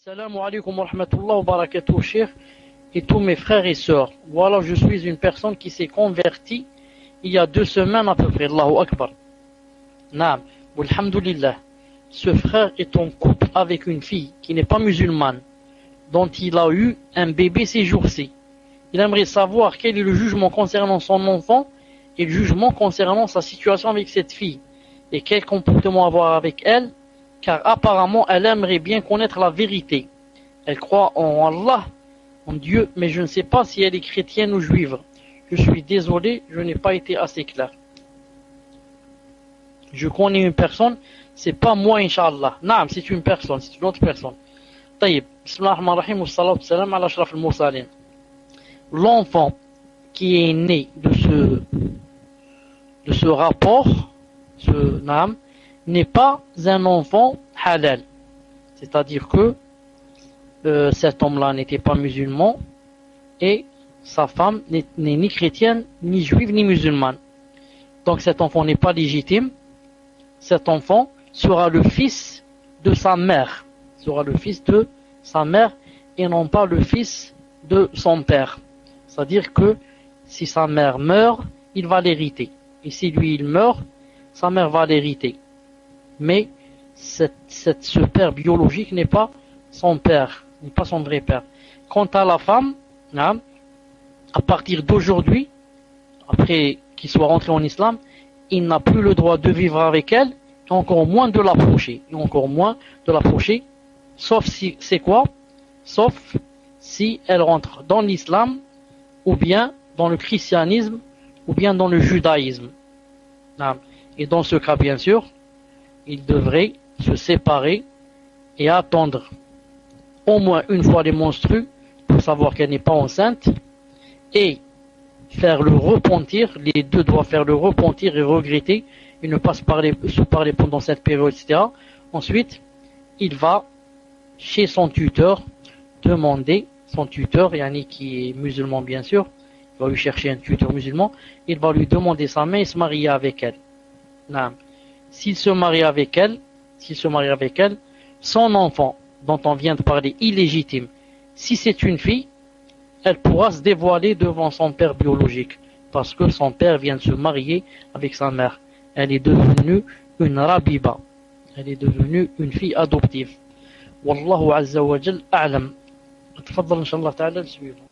Assalamu alaikum wa rahmatullah wa barakatuh, cheikh, et tous mes frères et sœurs. Voilà, je suis une personne qui s'est convertie il y a 2 semaines à peu près. Allahu Akbar. Naam, walhamdulillah. Ce frère est en couple avec une fille qui n'est pas musulmane, dont il a eu un bébé ces jours-ci. Il aimerait savoir quel est le jugement concernant son enfant et le jugement concernant sa situation avec cette fille, et quel comportement avoir avec elle, car apparemment elle aimerait bien connaître la vérité. Elle croit en Allah, en Dieu, mais je ne sais pas si elle est chrétienne ou juive. Je suis désolé, je n'ai pas été assez clair. Je connais une personne, c'est pas moi, Inch'Allah. Naam, c'est une personne, c'est une autre personne. Taïb, bismillahirrahmanirrahim, wa salatu salam ala ashraf al-mursalin. L'enfant qui est né de ce rapport, ce naam, n'est pas un enfant halal. C'est-à-dire que cet homme-là n'était pas musulman et sa femme n'est ni chrétienne, ni juive, ni musulmane. Donc cet enfant n'est pas légitime. Cet enfant sera le fils de sa mère. Sera le fils de sa mère et non pas le fils de son père. C'est-à-dire que si sa mère meurt, il va l'hériter. Et si lui il meurt, sa mère va l'hériter. Mais ce père biologique n'est pas son père, n'est pas son vrai père. Quant à la femme, à partir d'aujourd'hui, après qu'il soit rentré en islam, il n'a plus le droit de vivre avec elle, et encore moins de l'approcher. Sauf si, c'est quoi? Sauf si elle rentre dans l'islam, ou bien dans le christianisme, ou bien dans le judaïsme. Et dans ce cas, bien sûr, il devrait se séparer et attendre au moins une fois les menstrues pour savoir qu'elle n'est pas enceinte et faire le repentir. Les deux doivent faire le repentir et regretter et ne pas se parler pendant cette période, etc. Ensuite, il va chez son tuteur demander, son tuteur, yani qui est musulman bien sûr, il va lui chercher un tuteur musulman, il va lui demander sa main et se marier avec elle. S'il se marie avec elle, son enfant, dont on vient de parler, illégitime, si c'est une fille, elle pourra se dévoiler devant son père biologique, parce que son père vient de se marier avec sa mère. Elle est devenue une rabiba, elle est devenue une fille adoptive. Wallahu azza wa jal a'lam. تفضل إن شاء الله تعالى السؤال.